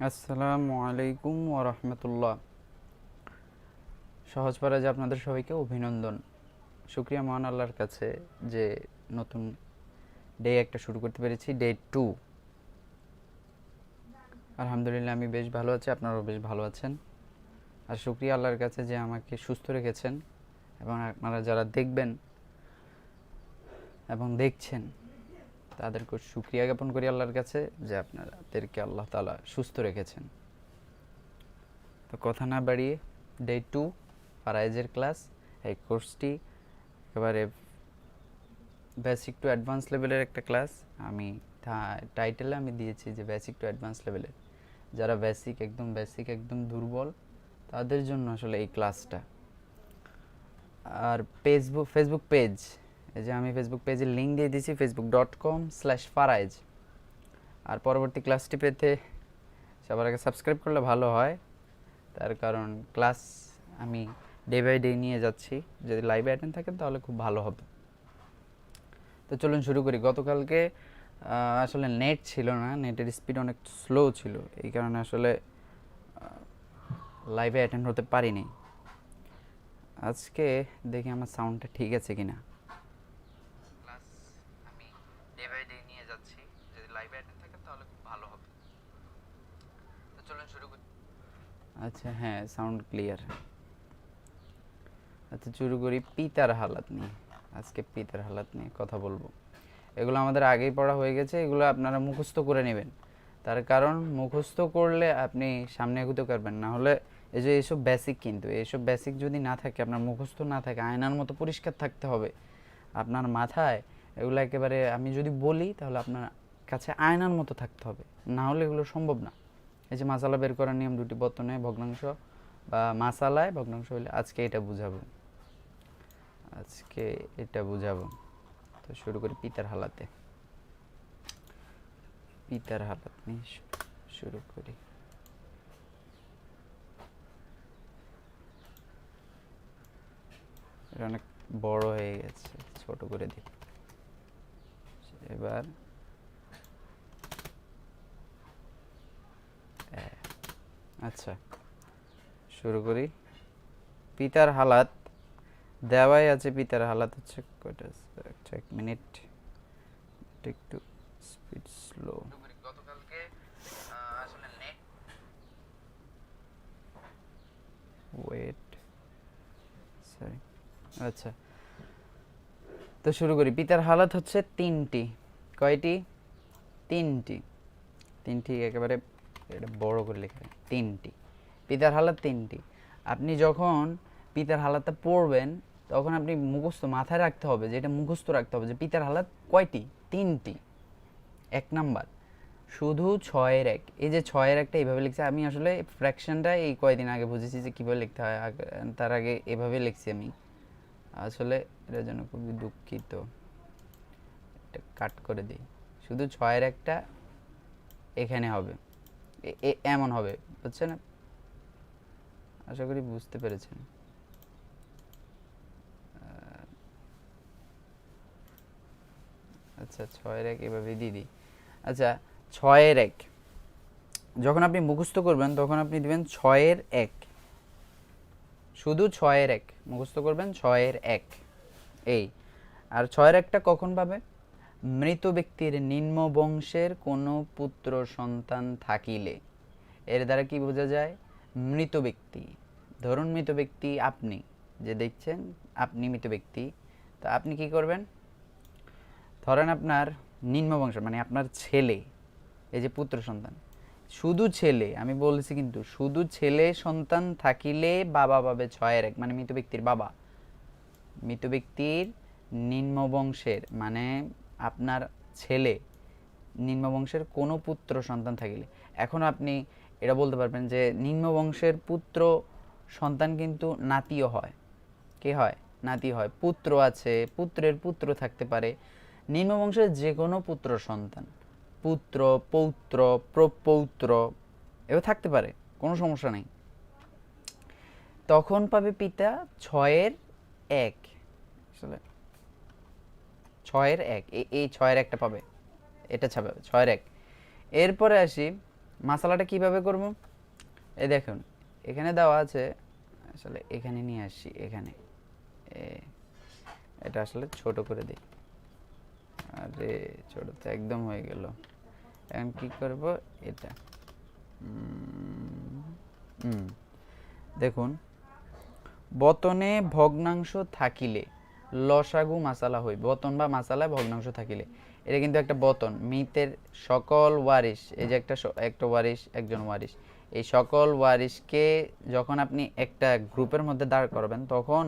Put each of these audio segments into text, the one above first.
আসসালামু আলাইকুম ওয়া রাহমাতুল্লাহ। সহজ পারাজে আপনাদের সবাইকে অভিনন্দন। শুকরিয়া মহান আল্লাহর কাছে যে নতুন ডে একটা শুরু করতে পেরেছি, ডে 2। আলহামদুলিল্লাহ আমি বেশ ভালো আছি, আপনারাও বেশ ভালো আছেন। আর শুকরিয়া আল্লাহর কাছে যে আমাকে সুস্থ রেখেছেন, এবং আপনারা যারা দেখবেন এবং দেখছেন তাদেরকে শুকরিয়া জ্ঞাপন করি আল্লাহর কাছে যে আপনাদেরকে আল্লাহ তাআলা সুস্থ রেখেছেন। তো কথা না বাড়িয়ে ডে 2 ফারাইজের ক্লাস, এই কোর্সটি একেবারে বেসিক টু অ্যাডভান্স লেভেলের একটা ক্লাস। আমি টাইটেলে আমি দিয়েছি যে বেসিক টু অ্যাডভান্স লেভেলের। যারা বেসিক একদম দুর্বল তাদের জন্য আসলে এই ক্লাসটা। আর ফেসবুক পেজ, এই যে আমি ফেসবুক পেজের লিঙ্ক দিয়ে দিয়েছি, facebook.com/faraiz। আর পরবর্তী ক্লাসটি পেতে সবার আগে সাবস্ক্রাইব করলে ভালো হয়, তার কারণ ক্লাস আমি ডে বাই ডে নিয়ে যাচ্ছি। যদি লাইভে অ্যাটেন্ড থাকেন তাহলে খুব ভালো হবে। তো চলুন শুরু করি। গতকালকে আসলে নেট ছিল না, নেটের স্পিড অনেক স্লো ছিল, এই কারণে আসলে লাইভে অ্যাটেন্ড হতে পারিনি। আজকে দেখি আমার সাউন্ডটা ঠিক আছে কিনা। ক্লাস আমি ডে বাই ডে নিয়ে যাচ্ছি, যদি লাইভে অ্যাটেন্ড থাকেন তাহলে খুব ভালো হবে। তো চলুন শুরু করি। আচ্ছা, হ্যাঁ, সাউন্ড ক্লিয়ার। আচ্ছা, শুরু করি পিতার হালাত নিয়ে। আজকে পিতার হালাত নিয়ে কথা বলবো। এগুলো আমাদের আগেই পড়া হয়ে গেছে, এগুলো আপনারা মুখস্থ করে নেবেন। তার কারণ মুখস্থ করলে আপনি সামনে এগোতে পারবেন, না হলে এই যে এইসব বেসিক, কিন্তু এইসব বেসিক যদি না থাকে, আপনার মুখস্থ না থাকে, আয়নার মতো পরিষ্কার থাকতে হবে আপনার মাথায়। এগুলো একেবারে আমি যদি বলি তাহলে আপনার কাছে আয়নার মতো থাকতে হবে, না হলে এগুলো সম্ভব না। এই যে মাসালা বের করার নিয়ম, দুটি বর্তনে ভগ্নাংশ বা মাসালায় ভগ্নাংশ হলে আজকে এটা বুঝাবো। তো শুরু করি পিতার হালাতে। পিতার হালাত নিয়ে শুরু করি। এটা অনেক বড় হয়ে গেছে, ছোট করে দিই। এবার আচ্ছা, শুরু করি। পিতার হালাত দেওয়াই আছে। পিতার হালাত হচ্ছে কয়টা? এক মিনিট, একটু স্পিড স্লো। গতকালকে আসলে নেট ওয়েট সরি আচ্ছা, তো শুরু করি। পিতার হালাত হচ্ছে তিনটি। কয়টি? তিনটি। তিনটি একেবারে এটা বড় করে লেখা, তিনটি। পিতার হালাত তিনটি। আপনি যখন পিতার হালাতটা পড়বেন তখন আপনি মুখস্থ মাথায় রাখতে হবে, যে এটা মুখস্থ রাখতে হবে যে পিতার হালাত কয়টি? তিনটি। এক নাম্বার, শুধু ছয়ের এক। এই যে ছয়ের একটা এইভাবে লিখছে, আমি আসলে ফ্র্যাকশনটা এই কয়দিন আগে বুঝেছি যে কীভাবে লিখতে হয়। তার আগে এভাবে লিখছি আমি, আসলে এটার জন্য খুবই দুঃখিত। এটা কাট করে দিই। শুধু ছয়ের একটা এখানে হবে, এমন হবে, বুঝছেন? আশা করি বুঝতে পেরেছেন। আচ্ছা, ছয়ের এক এভাবে দিয়ে দিই। আচ্ছা, ছয়ের এক যখন আপনি মুখস্থ করবেন তখন আপনি দিবেন ছয়ের এক, শুধু ছয়ের এক মুখস্থ করবেন, ছয়ের এক এই। আর ছয়ের একটা কখন পাবে? মৃত ব্যক্তির নিম্ন বংশের কোনো পুত্র সন্তান থাকিলে। এর দ্বারা কি বোঝা যায়? মৃত ব্যক্তি, ধরুন মৃত ব্যক্তি আপনি যে দেখছেন, আপনি মৃত ব্যক্তি, তা আপনি কি করবেন? ধরেন আপনার নিম্ন বংশ মানে আপনার ছেলে, এই যে পুত্র সন্তান, শুধু ছেলে, আমি বলছি কিন্তু শুধু ছেলে সন্তান থাকিলে বাবা পাবে ছয়ের এক, মানে মৃত ব্যক্তির বাবা। মৃত ব্যক্তির নিম্ন বংশের মানে আপনার ছেলে, নিম্ন বংশের কোনো পুত্র সন্তান থাকিলে। এখন আপনি এটা বলতে পারবেন যে নিম্ন বংশের পুত্র সন্তান কিন্তু নাতিও হয়। কে হয়? নাতি হয়। পুত্র আছে, পুত্রের পুত্র থাকতে পারে। নিম্ন বংশের যে কোনো পুত্র সন্তান, পুত্র, পৌত্র, প্রপৌত্র এও থাকতে পারে, কোনো সমস্যা নেই। তখন পাবে পিতা ছয়ের এক। আসলে ছয়ের এক, এই ছয়ের একটা পাবে, এটা ছাপে ছয়ের এক। এরপরে আসি মশলাটা কিভাবে করব? এই দেখুন এখানে দেওয়া আছে, আসলে এখানে নিয়ে আসি, এখানে এটা আসলে ছোট করে দিই। আরে ছোট তো একদম হয়ে গেল। এখন কি করব? এটা দেখুন, বতনে ভগ্নাংশ থাকিলে লসাগু মাসালা হই। বতন বা মাসালায় ভগ্নাংশ থাকিলে, এটা কিন্তু একটা বতন। মিতের সকল ওয়ারিশ, এই যে একটা ওয়ারিশ, একজন ওয়ারিশ, এই সকল ওয়ারিশকে যখন আপনি একটা গ্রুপের মধ্যে দাঁড় করবেন তখন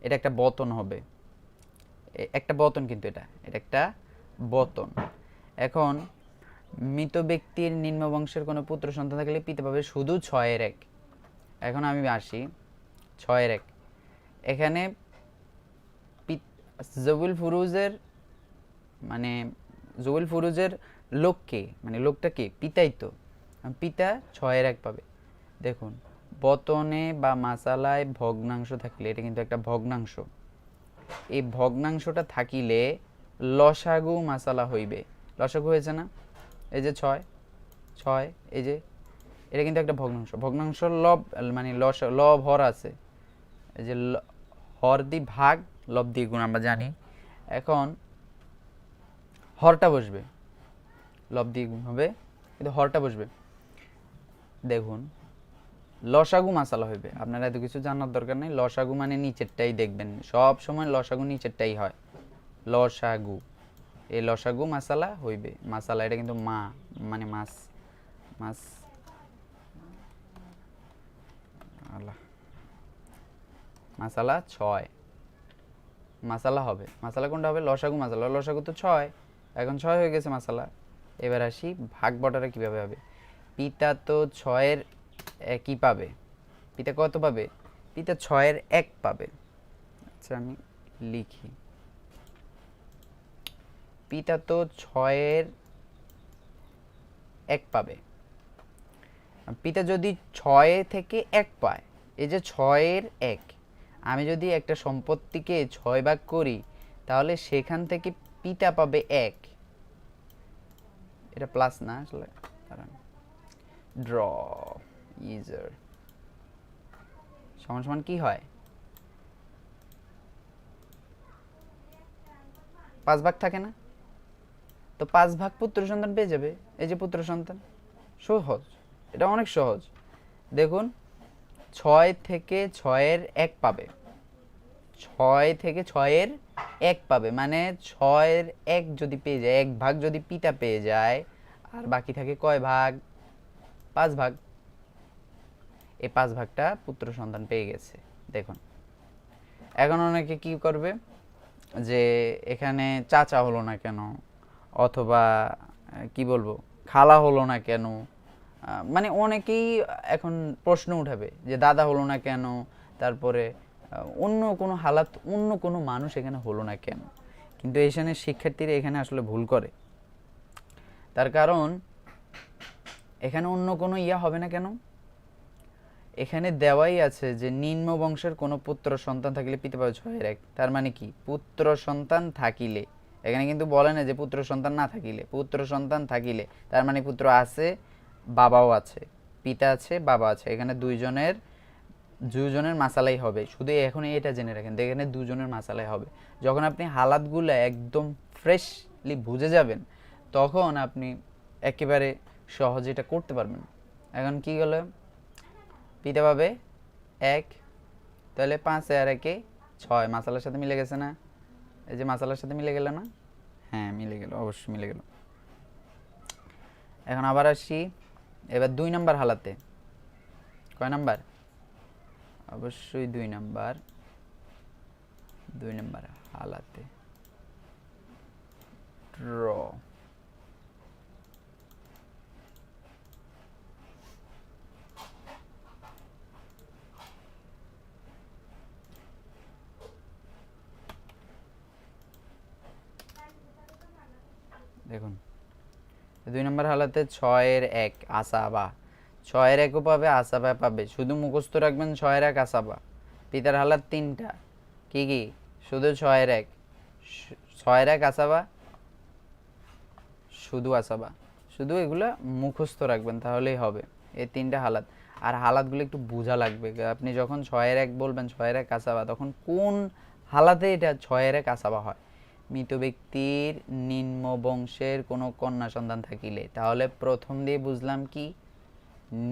এটা একটা বতন হবে। একটা বতন, কিন্তু এটা একটা বতন। এখন মৃত ব্যক্তির নিম্ন বংশের কোনো পুত্র সন্তান থাকলে পিতা পাবে শুধু 6-1। এখন আমি আসি 6-1। এখানে জবুল ফুরুজের মানে জবুল ফুরুজের লোককে, মানে লোকটা কে? পিতাই তো। পিতা 6-1 পাবে। দেখুন, বতনে বা মাসালায় ভগ্নাংশ থাকলে, এটা কিন্তু একটা ভগ্নাংশ, এই ভগ্নাংশটা থাকিলে লসাগু মাসালা হইবে। লসাগু হয়েছে না? এই যে 6, এই যে এটা কিন্তু একটা ভগ্নাংশ। ভগ্নাংশ লব, মানে লব হর আছে, এই যে হর দি ভাগ, লব দিয়ে গুণ, আমরা জানি। এখন হরটা বসবে, লব দিয়ে গুণ হবে, কিন্তু হরটা বসবে। দেখুন, লসাগু মাসালা হইবে। আপনারা এত কিছু জানার দরকার নেই। লসাগু মানে নিচেরটাই দেখবেন, সব সময় লসাগু নিচেরটাই হয়। লসাগু, এই লসাগু মাসালা হইবে। মাসালা এটা কিন্তু মা, মানে মাছ, মাছ মাসালা 6 মাসালা হবে। মাসালা কোনটা হবে? লসাগু মাসালা। লসাগু তো 6, এখন 6 হয়ে গেছে মাসালা। এবার আসি ভাগ বটারা কিভাবে হবে। পিতা তো 6-এর 1ই পাবে। পিতা কত পাবে? পিতা 6-এর 1 পাবে। আচ্ছা আমি লিখি, পিতা তো 6-এর 1 পাবে। পিতা যদি 6 থেকে 1 পায়, এই যে 6-এর 1, আমি যদি একটা সম্পত্তিকে 6 ভাগ করি তাহলে সেখান থেকে পিতা পাবে 1। এটা প্লাস না আসলে, ড্র ইজার সমান সমান কি হয়? 5 ভাগ থাকে না? তো 5 ভাগ পুত্র সন্তান পেয়ে যাবে। এই যে পুত্র সন্তান, সহজ, এটা অনেক সহজ। দেখুন, 6 থেকে 6-এর 1 পাবে, 6 থেকে 6-এর 1 পাবে, মানে 6-এর 1 যদি পেয়ে যায়, 1 ভাগ যদি পিতা পেয়ে যায়, আর বাকি থাকে কয় ভাগ? 5 ভাগ। এই 5 ভাগটা পুত্র সন্তান পেয়ে গেছে। দেখুন, এখন অনেকে কি করবে, যে এখানে চাচা হলো না কেন, অথবা কি বলবো, খালা হলো না কেন, মানে অনেকেই এখন প্রশ্ন উঠাবে যে দাদা হলো না কেন, তারপরে অন্য কোনো হালাত, অন্য কোনো মানুষ এখানে হলো না কেন। কিন্তু এখানে শিক্ষার্থীরা এখানে আসলে ভুল করে। তার কারণ এখানে অন্য কোনো ইয়া হবে না কেন? এখানে দেওয়াই আছে যে নিম্ন বংশের কোনো পুত্র সন্তান থাকিলে পিতা পাবে 6-এর 1। তার মানে কি? পুত্র সন্তান থাকিলে, এখানে কিন্তু বলে না যে পুত্র সন্তান না থাকিলে। পুত্র সন্তান থাকিলে তার মানে পুত্র আছে, বাবাও আছে, পিতা আছে, বাবা আছে। এখানে দুজনের মাসালাই হবে। শুধু এখন এটা জেনে রাখেন, এখানে দুজনের মাসালাই হবে। যখন আপনি হালাতগুলো একদম ফ্রেশলি বুঝে যাবেন তখন আপনি একেবারে সহজে এটা করতে পারবেন। এখন কি গেল? পিতা পাবে 1, তাহলে 5 আর 1 6, মাসালার সাথে মিলে গেছে না? এই যে মাসালার সাথে মিলে গেল না? হ্যাঁ মিলে গেল, অবশ্যই মিলে গেল। এখন আবার আসি এবার 2 নাম্বার হালাতে। কয় নাম্বার? অবশ্যই 2 নাম্বার। 2 নাম্বার হালাতে ড্র। দেখুন, 2 নম্বর হালাতে 6-এর 1 আসাবা, 6-এর 1ও পাবে, আসাবা পাবে। শুধু মুখস্থ রাখবেন 6-এর 1 আসাবা। পিতার হালাত 3টা, কি কি? শুধু 6-এর 1, 6-এর 1 আসাবা, শুধু আসাবা, শুধু এগুলা মুখস্থ রাখবেন তাহলেই হবে। এই 3টা হালাত, আর হালাতগুলো একটু বোঝা লাগবে। আপনি যখন 6-এর 1 বলবেন 6-এর 1 আসাবা, তখন কোন হালাতে এটা 6-এর 1 আসাবা হয়? মৃত ব্যক্তির নিম্ন বংশের কোনো কন্যা সন্তান থাকিলে, তাহলে প্রথম দিয়ে বুঝলাম কি,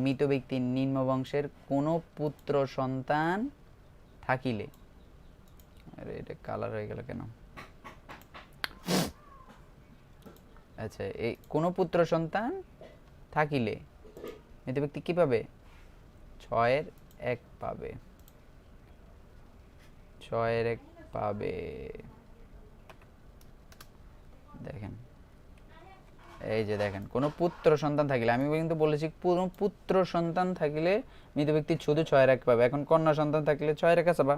মৃত ব্যক্তির নিম্ন বংশের কোনো পুত্র সন্তান থাকিলে। আরে এটা কালার হয়ে গেল কেন? আচ্ছা, এই কোনো পুত্র সন্তান থাকিলে মৃত ব্যক্তি কি পাবে? 6-এর 1 পাবে, 6-এর 1 পাবে। দেখেন, এই যে দেখেন, কোনো পুত্র সন্তান থাকিলে, আমি কিন্তু বলেছি কোনো পুত্র সন্তান থাকিলে মৃত ব্যক্তি শুধু 6-এর 1 পাবে। এখন কন্যা সন্তান থাকলে 6-এর 1 আসাবা,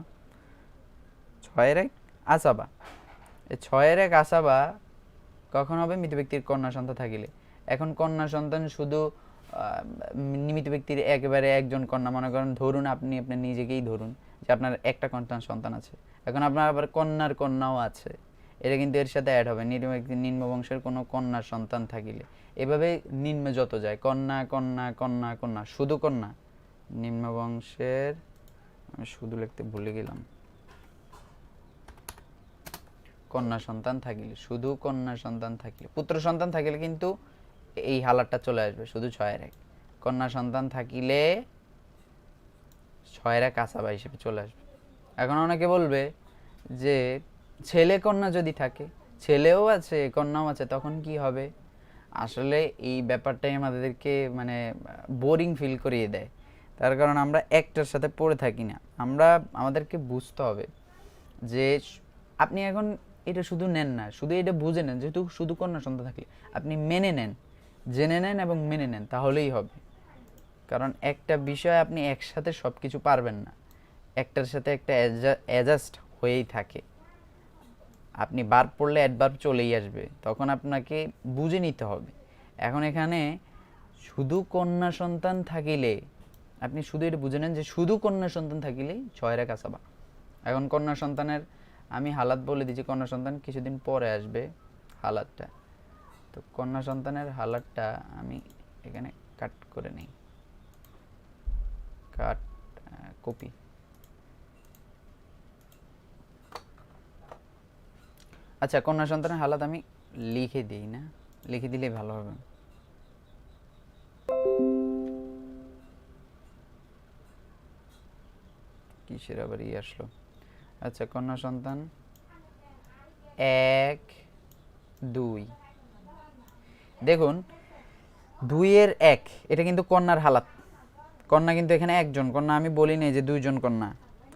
6-এর 1 আসাবা। এই 6-এর 1 আসাবা কখন হবে? মৃত ব্যক্তির কন্যা সন্তান থাকিলে। এখন কন্যা সন্তান শুধু মৃত ব্যক্তির একেবারে একজন কন্যা, মনে করেন ধরুন আপনি আপনার নিজেকেই ধরুন যে আপনার একটা কন্যা সন্তান আছে, এখন আপনার আবার কন্যার কন্যাও আছে, এটা কিন্তু এর সাথে অ্যাড হবে। নিম্ন বংশের কোনো কন্যা সন্তান থাকিলে, এভাবে নিম্নে যত যায় কন্যা কন্যা কন্যা কন্যা, শুধু কন্যা। নিম্ন বংশের, আমি শুধু লিখতে ভুলে গেলাম, কন্যা সন্তান থাকিলে, শুধু কন্যা সন্তান থাকিলে। পুত্র সন্তান থাকিলে কিন্তু এই হালাতটা চলে আসবে, শুধু 6-এর 1। কন্যা সন্তান থাকিলে 6-এর 1 আসাবা হিসেবে চলে আসবে। এখন অনেকে বলবে যে ছেলে কন্যা যদি থাকে, ছেলেও আছে কন্যাও আছে, তখন কি হবে? আসলে এই ব্যাপারটাই আমাদেরকে মানে বোরিং ফিল করিয়ে দেয়। তার কারণ আমরা একটার সাথে পড়ে থাকি না। আমাদেরকে বুঝতে হবে যে আপনি এখন এটা শুধু নেন না, শুধু এটা বুঝে নেন, যেহেতু শুধু কন্যা সন্তান থাকলে আপনি মেনে নেন, জেনে নেন এবং মেনে নেন, তাহলেই হবে। কারণ একটা বিষয় আপনি একসাথে সব কিছু পারবেন না, একটার সাথে একটা অ্যাডজাস্ট হয়েই থাকে। আপনি ভার্ব পড়লে অ্যাডভার্ব চলেই আসবে, তখন আপনাকে বুঝে নিতে হবে। এখন এখানে শুধু কন্যা সন্তান থাকিলে, আপনি শুধু এটা বুঝে নেন যে শুধু কন্যা সন্তান থাকিলেই 6-এর 1 আসাবা। এখন কন্যা সন্তানের আমি হালাত বলে দিচ্ছি, কন্যা সন্তান কিছুদিন পরে আসবে হালাতটা। তো কন্যা সন্তানের হালাতটা আমি এখানে কাট করে নিই, কাট কপি। আচ্ছা, কন্যা সন্তানের হালাত আমি লিখে দিই না, লিখে দিলে ভালো হবে। কিসের আবার আসলো? আচ্ছা, কন্যা সন্তান 1 2, দেখুন 2-এর 1 এটা কিন্তু কন্যার হালাত। কন্যা কিন্তু এখানে একজন কন্যা, আমি বলি নাই যে 2জন কন্যা,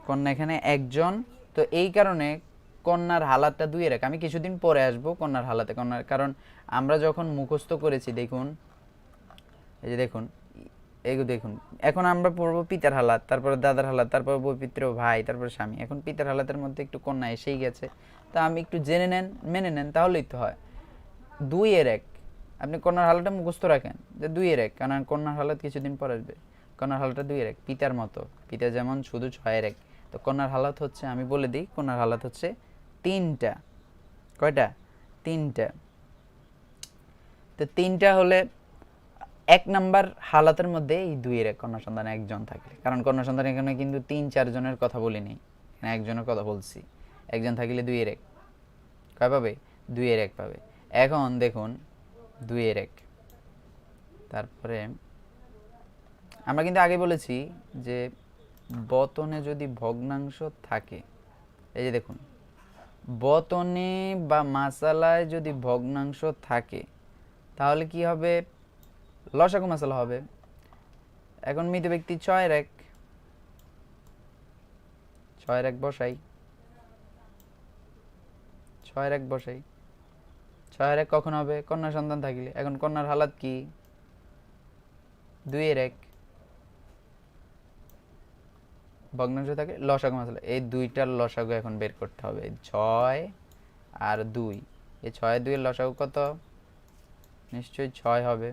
কন্যা এখানে একজন। তো এই কারণে কন্যার হালাতটা 2-এর 1। আমি কিছুদিন পরে আসবো কন্যার হালাতে, কন্যার কারণ আমরা যখন মুখস্থ করেছি, দেখুন এই যে দেখুন, এইগুলো দেখুন, এখন আমরা পড়বো পিতার হালাত, তারপরে দাদার হালাত, তারপর বৈপিত্র ভাই, তারপর স্বামী। এখন পিতার হালাতের মধ্যে একটু কন্যা এসেই গেছে, তা আমি একটু জেনে নেন, মেনে নেন, তাহলেই তো হয়। 2-এর 1, আপনি কন্যার হালাতটা মুখস্থ রাখেন যে 2-এর 1, কারণ কন্যার হালাত কিছুদিন পর আসবে। কন্যার হালাতটা 2-এর 1, পিতার মতো, পিতা যেমন শুধু 6-এর 1। তো কন্যার হালাত হচ্ছে, আমি বলে দিই, কন্যার হালাত হচ্ছে 3টা। কয়টা? 3টা। তো 3টা হলে 1 নাম্বার হালাতের মধ্যে এই 2-এর 1 কন্যা সন্তান একজন থাকলে, কারণ কন্যা সন্তান এখানে কিন্তু 3-4 জনের কথা বলি নেই, এখানে একজনের কথা বলছি। একজন থাকলে 2-এর 1 কয় পাবে? 2-এর 1 পাবে। এখন দেখুন 2-এর 1, তারপরে আমরা কিন্তু আগে বলেছি যে বতনে যদি ভগ্নাংশ থাকে, এই যে দেখুন, বতনে বা মাসালায় যদি ভগ্নাংশ থাকে তাহলে কি হবে? লসাগু মাসালা হবে। এখন মৃত ব্যক্তি 6-এর 1, 6-এর 1 বসাই, 6-এর 1 বসাই। 6-এর 1 কখন হবে? কন্যা সন্তান থাকলে। এখন কন্যার হালাত কি? 2-এর 1 ভগ্নাংশ থাকে, লসাগু মাসালা, এই দুইটার লসাগু এখন বের করতে হবে। 6 আর 2, এই 6 2 এর লসাগু কত? নিশ্চয়ই 6 হবে,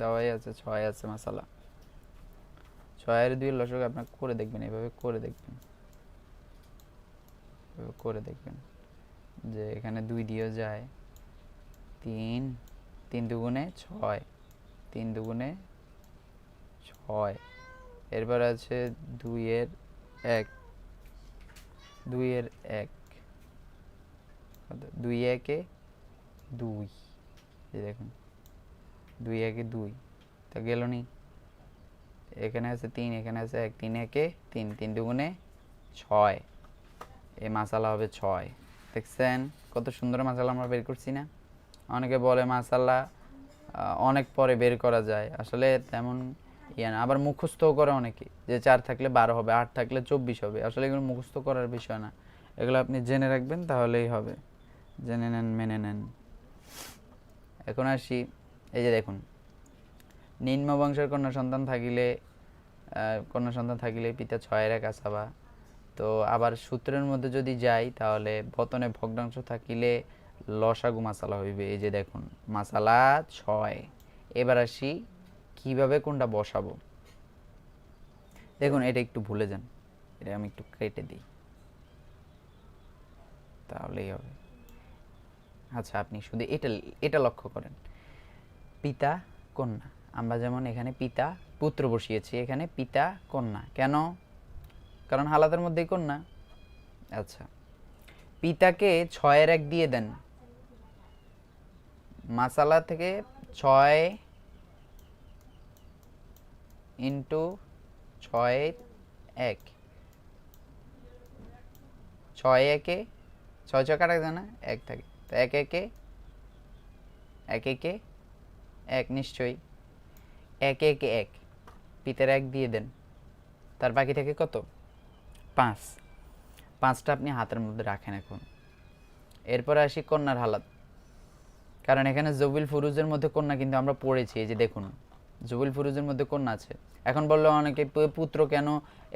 দেওয়াই আছে, 6 আছে মাসালা। 6 আর 2 এর লসাগু আপনার করে দেখবেন, এইভাবে করে দেখবেন, করে দেখবেন যে এখানে 2 দিয়েও যায়, 3 3 দুগুণে 6, 3 দুগুণে 6, এরপর আছে 2 এর 1, 2 এর 1, 2 একে 2, এই দেখুন 2 একে 2, তা গেল নি, এখানে আছে 3, এখানে আছে 1, 3 একে 3, 3 দুগুণে 6, এই মাসালা হবে 6। দেখছেন কত সুন্দর মাসালা আমরা বের করছি না? অনেকে বলে মাসালা অনেক পরে বের করা যায়, আসলে তেমন ইয়ে না। আবার মুখস্থও করে অনেকে, যে 4 থাকলে 12 হবে, 8 থাকলে 24 হবে। আসলে এগুলো মুখস্থ করার বিষয় না, এগুলো আপনি জেনে রাখবেন তাহলেই হবে। জেনে নেন, মেনে নেন। এখন আসি, এই যে দেখুন, নিম্ন বংশের কন্যা সন্তান থাকিলে পিতা 6 এর 1 আসাবা। তো আবার সূত্রের মধ্যে যদি যাই তাহলে পতনে ভগ্নাংশ থাকিলে লসাগু মাসালা হইবে। এই যে দেখুন মাসালা 6। এবার আসি কিভাবে কোনটা বসাবো। দেখুন এটা একটু ভুলে যান, এটা আমি একটু কেটে দিই তাহলেই হবে। আচ্ছা আপনি শুধু এটা লক্ষ্য করেন, পিতা কন্যা, আমরা যেমন এখানে পিতা পুত্র বসিয়েছি, এখানে পিতা কন্যা। কেন? কারণ হালাতের মধ্যেই কন্যা। আচ্ছা, পিতাকে 6 এর 1 দিয়ে দেন। মাসালা থেকে 6 ইন্টু 6 এর 1, 6 একে 6 6 কাটা যায় না, 1 থাকে, তো 1 একে 1 নিশ্চয়ই, 1 একে 1, পিতার 1 দিয়ে দেন, তার বাকি থাকে কত? 5। 5টা আপনি হাতের মধ্যে রাখেন। এখন এরপরে আসি কন্যার হালাত, কারণ এখানে জবিল ফুরুজের মধ্যে কন্যা কিন্তু আমরা পড়েছি। এই যে দেখুন জবিল ফুরুজের মধ্যে কন্যা আছে। এখন বললো অনেকে পুত্র কেন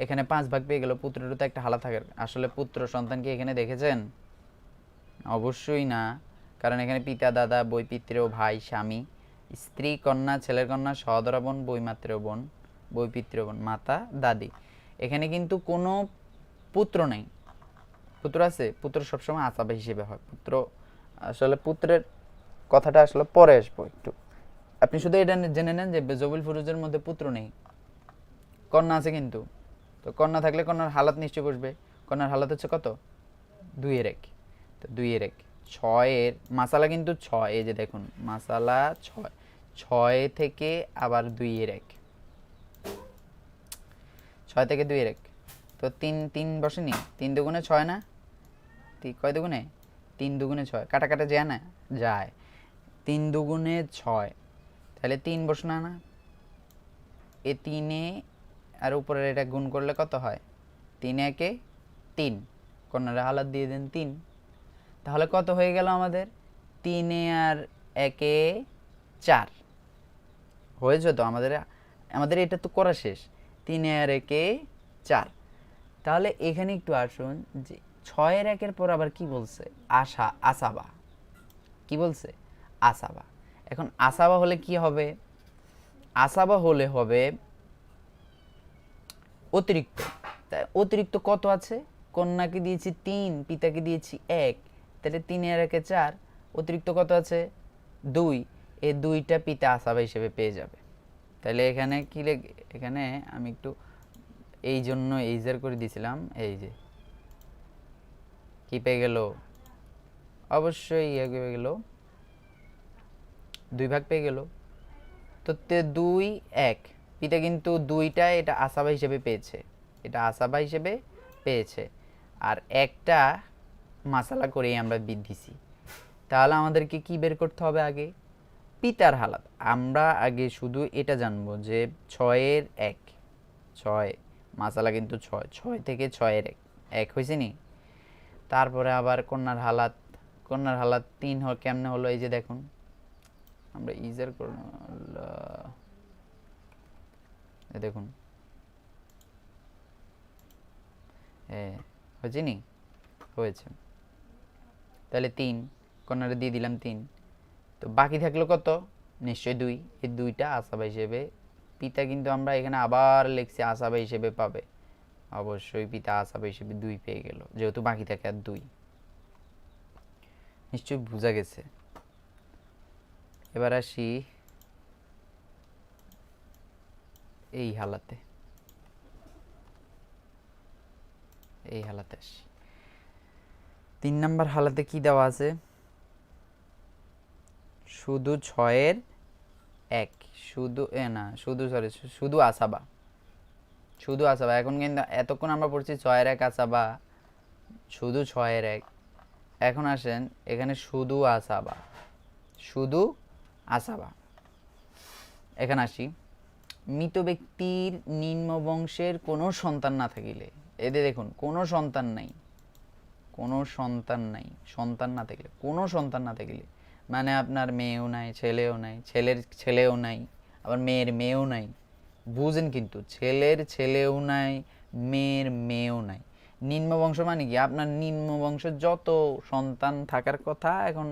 এখানে 5 ভাগ পেয়ে গেল, পুত্রেরও তো একটা হালাত থাকে। আসলে পুত্র সন্তান কি এখানে দেখেছেন? অবশ্যই না, কারণ এখানে পিতা, দাদা, বৈপিত্রেয় ভাই, স্বামী, স্ত্রী, কন্যা, ছেলের কন্যা, সহোদরা বোন, বৈমাত্রেয় বোন, বৈপিত্রেয় বোন, মাতা, দাদি। এখানে কিন্তু কোনো পুত্র নেই। পুত্র আছে? পুত্র সবসময় আসাবা হিসেবে হয়। পুত্র আসলে পুত্রের কথাটা আসলে পরে আসবো একটু। আপনি শুধু এটা জেনে নেন যে জবিল ফুরুজের মধ্যে পুত্র নেই, কন্যা আছে কিন্তু। তো কন্যা থাকলে কন্যার হালাত নিশ্চয় বসবে। কন্যার হালাত হচ্ছে কত? 2 এর 1। তো 2 এর 1, 6 এর মাসালা কিন্তু 6। এই যে দেখুন মাসালা 6, 6 থেকে আবার 2 এর 1, 6 থেকে 2 এর 1, তো 3 বসেনি, 3 দুগুণে 6 না? কয় দুগুণে? 3 দুগুণে 6, কাটা কাটা যায় না? যায়। 3 দুগুণে 6, তাহলে 3 বসনা না? এ 3-এ আর উপরের এটা গুণ করলে কত হয়? 3 একে 3, কন্যার হালাত দিয়ে দেন 3। তাহলে কত হয়ে গেল আমাদের? 3 আর 1-এ 4 হয়েছে। তো আমাদের এটা তো করা শেষ। 3 আর 1-এ 4। তাহলে এখানে একটু আসুন যে 6 এর 1-এর পর আবার কি বলছে? আসাবা। কি বলছে? আসাবা। এখন আসাবা হলে কি হবে? আসাবা হলে হবে অতিরিক্ত। তাই অতিরিক্ত কত আছে? কন্যাকে দিয়েছি 3, পিতাকে দিয়েছি 1, তাহলে 3 আর 1-এ 4, অতিরিক্ত কত আছে? 2। এই 2টা পিতা আসাবা হিসেবে পেয়ে যাবে। তাহলে এখানে কি এখানে আমি একটু এই জন্য এইজার করে দিয়েছিলাম। এই যে কি পেয়ে গেল? অবশ্যই ইয়ে পেয়ে গেল, 2 ভাগ পেয়ে গেল। তো 2 1, পিতা কিন্তু 2টা এটা আসাবা হিসেবে পেয়েছে, এটা আসাবা হিসেবে পেয়েছে, আর একটা মাসালা করেই আমরা দিছি। তাহলে আমাদেরকে কি বের করতে হবে? আগে পিতার হালাত। আমরা আগে শুধু এটা জানবো যে 6 এর 1, 6 মাসালা কিন্তু 6, 6 থেকে 6 এর 1 হয়েছে নি? তারপরে আবার কন্যার হালাত, 3 কেমনে হলো? এই যে দেখুন আমরা ইজার করে দেখুন হয়েছে নি? হয়েছে। তাহলে 3, কন্যারে দিয়ে দিলাম 3, তো বাকি থাকলো কত? নিশ্চয়ই 2। এই 2টা আসাবা হিসেবে পিতা কিন্তু আমরা এখানে আবার লিখছি আসাবা হিসেবে পাবে। অবশ্যই পিতা আসাবা হিসেবে 2 পেয়ে গেল, যেহেতু বাকি থাকে আর 2। নিশ্চয়ই বোঝা গেছে। এবার আসি এই হালাতে, আসি 3 নাম্বার হালাতে কি দেওয়া আছে, শুধু 6-এর 1, শুধু না শুধু সরি শুধু আসাবা, শুধু আসাবা। এখন কিন্তু এতক্ষণ আমরা পড়ছি 6-এর 1 আসাবা, শুধু 6-এর 1। এখন আসেন এখানে শুধু আসাবা, শুধু আসাবা। এখানে আসি, মৃত ব্যক্তির নিম্ন বংশের কোনো সন্তান না থাকিলে, এদের দেখুন কোনো সন্তান নাই, কোনো সন্তান নাই, সন্তান না থাকলে, কোনো সন্তান না থাকলে মানে আপনার মেয়েও নাই, ছেলেও নাই, ছেলের ছেলেও নাই, আবার মেয়ের মেয়েও নাই, বুঝেন কিন্তু, ছেলের ছেলেও নাই, মেয়ের মেয়েও নাই। নিম্ন বংশ মানে কি, আপনার নিম্ন বংশের যত সন্তান থাকার কথা এখন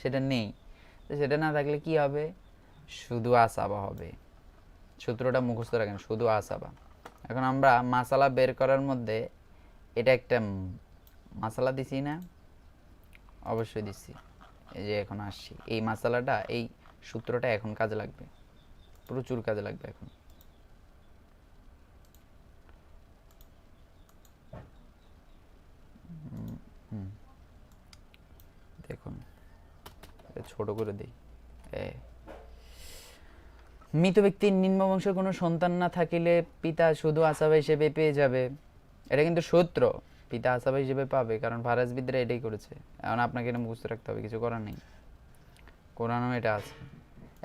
সেটা নেই, তো সেটা না থাকলে কি হবে, শুধু আসাবা হবে। সূত্রটা মুখস্থ রাখেন, শুধু আসাবা। এখন আমরা মাসালা বের করার মধ্যে এটা একটা মাসালা দিছি না, অবশ্যই দিচ্ছি। এই যে এখন আসছি, এই মাসালাটা, এই সূত্রটা এখন কাজে লাগবে, প্রচুর কাজে লাগবে এখন। দেখুন ছোট করে দিই। মৃত ব্যক্তির নিম্ন বংশের কোনো সন্তান না থাকিলে পিতা শুধু আসাবা হিসেবে পেয়ে যাবে। এটা কিন্তু সূত্র, পিতা আসাবা হিসেবে পাবে, কারণ ফারাজবিদরা এটাই করেছে। এখন আপনাকে এটা মুখস্থ রাখতে হবে, কিছু করার নেই, কোরআনও এটা আছে।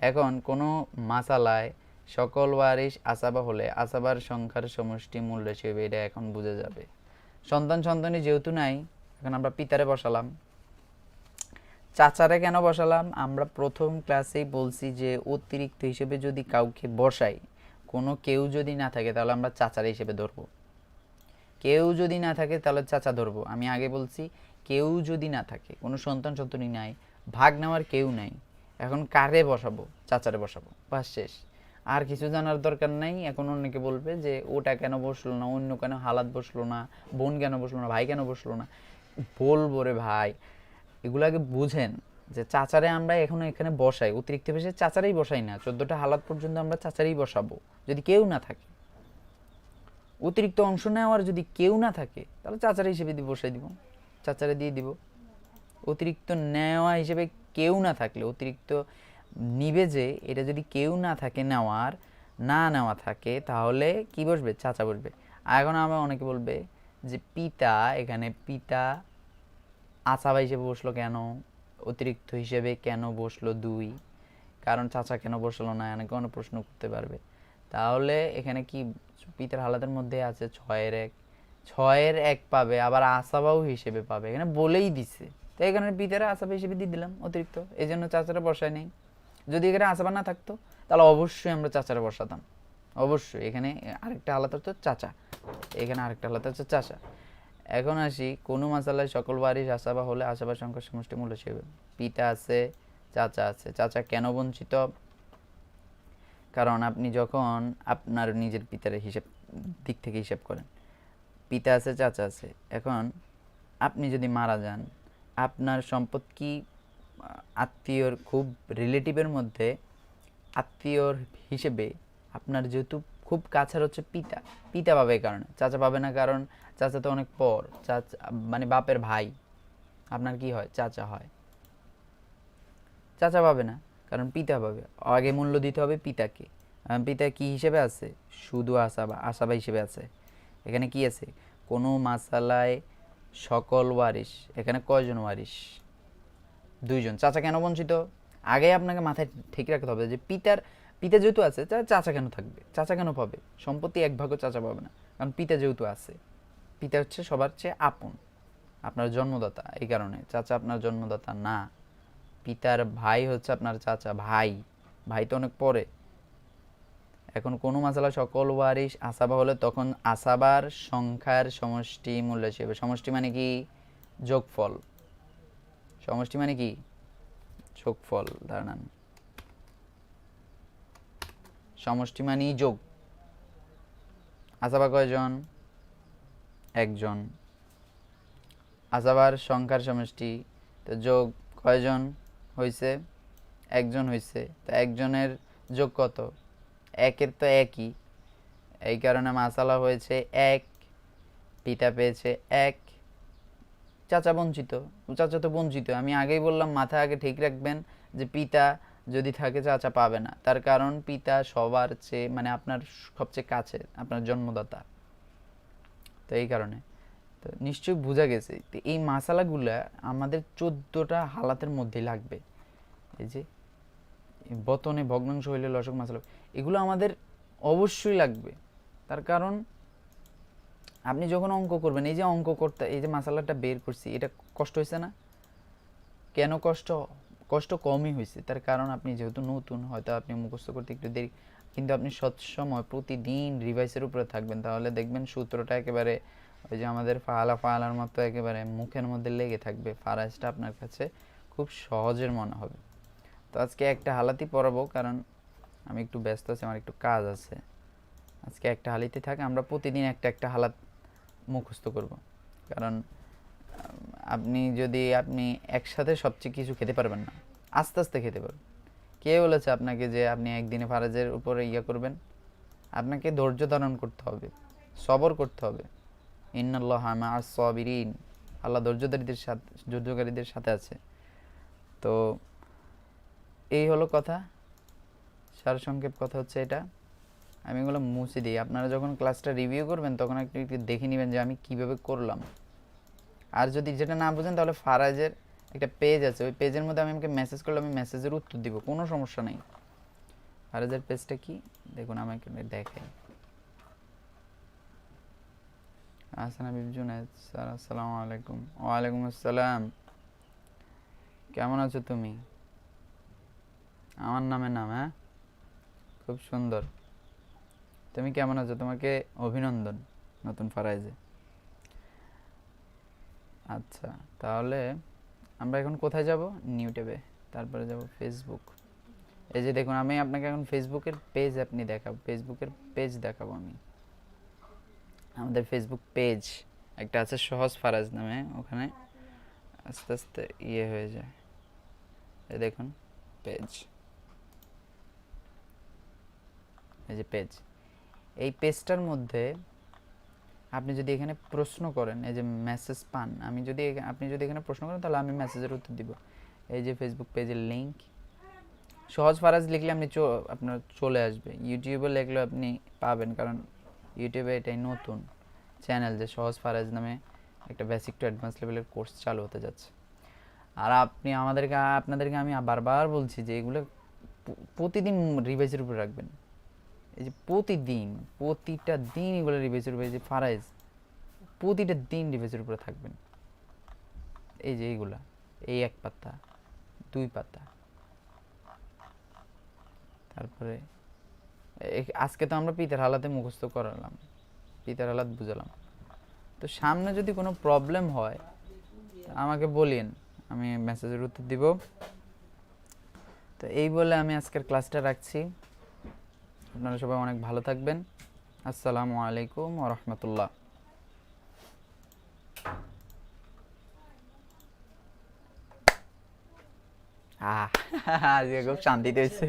এখন কোনো মাসালায় সকল ওয়ারিশ আসাবা হলে আসাবার সংখ্যার সমষ্টি মূল্য হিসেবে এটা এখন বুঝে যাবে। সন্তানই যেহেতু নাই, এখন আমরা পিতারে বসালাম। চাচারে কেন বসালাম, আমরা প্রথম ক্লাসেই বলছি যে অতিরিক্ত হিসেবে যদি কাউকে বসাই, কোনো কেউ যদি না থাকে তাহলে আমরা চাচার হিসেবে ধরবো, কেউ যদি না থাকে তাহলে চাচা ধরবো। আমি আগে বলছি কেউ যদি না থাকে, কোনো সন্তানই নাই, ভাগ নেওয়ার কেউ নাই, এখন কারে বসাবো, চাচারে বসাবো, বাস শেষ। আর কিছু জানার দরকার নাই। এখন অনেকে বলবে যে ওটা কেন বসলো না, অন্য কেন হালাত বসলো না, বোন কেন বসলো না, ভাই কেন বসলো না, বলবো রে ভাই, এগুলাকে বুঝেন যে চাচারে আমরা এখন এখানে বসাই, অতিরিক্ত বেশি চাচারেই বসাই না, 14টা হালাত পর্যন্ত আমরা চাচারেই বসাবো যদি কেউ না থাকে। অতিরিক্ত অংশ নেওয়ার যদি কেউ না থাকে তাহলে চাচারা হিসেবে বসাই দিব, চাচারে দিয়ে দিব। অতিরিক্ত নেওয়া হিসেবে কেউ না থাকলে, অতিরিক্ত নিবে যে এটা যদি কেউ না থাকে, নেওয়ার না নেওয়া থাকে, তাহলে কি বসবে, চাচা বসবে। আর এখন আমরা অনেকে বলবে যে পিতা, এখানে পিতা আসাবা হিসেবে বসলো কেন, অতিরিক্ত হিসেবে কেন বসলো 2, কারণ চাচা কেন বসলো না, অনেকে অনেক প্রশ্ন করতে পারবে। তাহলে এখানে কি পিতার হালাতের মধ্যে আছে 6-এর 1, 6-এর 1 পাবে, আবার আসাবাও হিসেবে পাবে, এখানে বলেই দিছে। তো এখানে পিতারা আসাবা হিসেবে দিয়ে দিলাম অতিরিক্ত, এই জন্য চাচারা বসায় নেই। যদি এখানে আসাবা না থাকতো তাহলে অবশ্যই আমরা চাচারা বসাতাম, অবশ্যই। এখানে আরেকটা হালাত হতো চাচা, এখানে আরেকটা হালাত হচ্ছে চাচা। এখন আসি, কোনো মাসালায় সকল ওয়ারিশ আসাবা হলে আসাবার সংখ্যার সমষ্টি মূল্য হিসেবে পিতা আছে, চাচা আছে। চাচা কেন বঞ্চিত, কারণ আপনি যখন আপনার নিজের পিতার হিসেব দিক থেকে হিসাব করেন, পিতা আছে, চাচা আছে। এখন আপনি যদি মারা যান, আপনার সম্পদ কি আত্মীয়র, খুব রিলেটিভের মধ্যে আত্মীয়র হিসেবে আপনার যেহেতু খুব কাছের হচ্ছে পিতা, পিতা পাবে, এই কারণে চাচা পাবে না, কারণ চাচা তো অনেক পর, চাচা মানে বাপের ভাই, আপনার কি হয়, চাচা হয়, চাচা পাবে না, কারণ পিতা পাবে। আগে মূল্য দিতে হবে পিতাকে। পিতা কি হিসেবে আছে, শুধু আসাবা, আসাবা হিসেবে আছে। এখানে কি আছে, কোনো মাসালায় সকল ওয়ারিশ, এখানে কয়জন ওয়ারিশ, 2 জন। চাচা কেন বঞ্চিত, আগে আপনাকে মাথায় ঠিক রাখতে হবে যে পিতা যেহেতু আছে, চাচা কেন থাকবে, চাচা কেন পাবে, সম্পত্তি 1 ভাগও চাচা পাবে না, কারণ পিতা যেহেতু আছে। পিতা হচ্ছে সবার চেয়ে আপন, আপনার জন্মদাতা, এই কারণে চাচা আপনার জন্মদাতা না। পিতার ভাই হচ্ছে আপনার চাচা, ভাই, ভাই তো অনেক পরে। এখন কোনো মাসালা সকল ওয়ারিশ আসাবা হলে তখন আসাবার সংখ্যার সমষ্টি মূল্য হিসেবে, সমষ্টি মানে কি, যোগফল, সমষ্টি মানে কি, যোগফল, দাঁড়ান, সমষ্টি মানে যোগ। আসাবা কয়জন, 1 জন। আসাবার সংখ্যার সমষ্টি, তো যোগ কয়জন হয়েছে, একজন হয়েছে, তো একজনের যোগ কত? একের তো একই, এই কারণে মাসালা হয়েছে এক, পিতা পেয়েছে এক, চাচা বঞ্চিত, চাচা তো বঞ্চিত। আমি আগেই বললাম, মাথা আগে ঠিক রাখবেন যে পিতা যদি থাকে চাচা পাবে না, তার কারণ পিতা সবার চেয়ে মানে আপনার সবচেয়ে কাছে, আপনার জন্মদাতা। তো এই কারণে তো নিশ্চয়ই বোঝা গেছে। তো এই মশালাগুলো আমাদের 14টা হালাতের মধ্যেই লাগবে। এই যে বতনে ভগ্নাংশ হইলে লসক মশালা, এগুলো আমাদের অবশ্যই লাগবে। তার কারণ আপনি যখন অঙ্ক করবেন, এই যে অঙ্ক করতে, এই যে মশালাটা বের করছি, এটা কষ্ট হয়েছে না? কেন কষ্ট? কষ্ট কমই হয়েছে, তার কারণ আপনি যেহেতু নতুন, হয়তো আপনি মুখস্থ করতে একটু দেরি, কিন্তু আপনি সবসময় প্রতিদিন রিভাইসের উপরে থাকবেন, তাহলে দেখবেন সূত্রটা একেবারে ওই যে আমাদের ফালা ফালার মতো একেবারে মুখের মধ্যে লেগে থাকবে। ফারাজটা আপনার কাছে খুব সহজের মনে হবে। তো আজকে একটা হালাতই পড়াবো, কারণ আমি একটু ব্যস্ত আছি, আমার একটু কাজ আছে। আজকে একটা হালাতে থাকে, আমরা প্রতিদিন একটা একটা হালাত মুখস্থ করব। কারণ আপনি একসাথে সবচেয়ে কিছু খেতে পারবেন না, আস্তে আস্তে খেতে পারবেন। কে বলেছে আপনাকে যে আপনি একদিনে ফারাজের উপরে ইয়া করবেন? আপনাকে ধৈর্য ধারণ করতে হবে, সবর করতে হবে। ইন্নাল্লাহা মা'আস সাবিরিন, আল্লাহ ধৈর্যকারীদের সাথে আছে। তো এই হলো কথা, সারসংক্ষেপ কথা হচ্ছে এটা। আমি এগুলো মুছে দিই। আপনারা যখন ক্লাসটা রিভিউ করবেন তখন একটু একটু দেখে নেবেন যে আমি কিভাবে করলাম। আর যদি যেটা না বুঝেন, তাহলে ফারাজের একটা পেজ আছে, ওই পেজের মধ্যে আমি আমাকে মেসেজ করলে আমি মেসেজের উত্তর দিব, কোনো সমস্যা নেই। ফারাজের পেজটা কি দেখুন, আমাকে দেখাই। হাসান হাবিব জুনেদ স্যার, আসসালামু আলাইকুম। ওয়ালাইকুম আসসালাম। কেমন আছো তুমি? আমার নামে নাম, হ্যাঁ, খুব সুন্দর। তুমি কেমন আছো? তোমাকে অভিনন্দন নতুন ফারাইজে। আচ্ছা, তাহলে আমরা এখন কোথায় যাব? নিউ ট্যাবে, তারপরে যাব ফেসবুক। এই যে দেখুন, আমি আপনাকে এখন ফেসবুকের পেজ দেখাবো আমি। আমাদের ফেসবুক পেজ একটা আছে সহজ ফারাজ নামে, ওখানে আস্তে আস্তে ইয়ে হয়ে যায়। এই দেখুন পেজ, এই যে পেজ, এই পেজটার মধ্যে আপনি যদি এখানে প্রশ্ন করেন, এই যে মেসেজ পান, আপনি যদি এখানে প্রশ্ন করেন, তাহলে আমি মেসেজের উত্তর দিব। এই যে ফেসবুক পেজের লিঙ্ক, সহজ ফারাজ লিখলে আপনার চলে আসবে। ইউটিউবে লিখলে আপনি পাবেন, কারণ ইউটিউবে এটাই নতুন চ্যানেল যে সহজ ফারাজ নামে একটা বেসিক টু অ্যাডভান্স লেভেলের কোর্স চালু হতে যাচ্ছে। আর আপনাদেরকে আমি বারবার বলছি যে এগুলো প্রতিদিন রিভাইজের উপরে রাখবেন। এই যে প্রতিটা দিন এগুলো রিভাইজের উপরে, যে ফারাইজ প্রতিটা দিন রিভাইজের উপরে থাকবেন। এই যে এইগুলা, এই 1 পাতা 2 পাতা, তারপরে আজকে তো আমরা পিতার হালাতে মুখস্থ করালাম, পিতার হালাত বুঝালাম। তো সামনে যদি কোনো প্রবলেম হয় আমাকে বলিন, আমি মেসেজের উত্তর দিব। তো এই বলে আমি আজকের ক্লাসটা রাখছি। আপনারা সবাই অনেক ভালো থাকবেন। আসসালামু আলাইকুম ওয়া রাহমাতুল্লাহ। আজকে খুব শান্তিতে হয়েছে।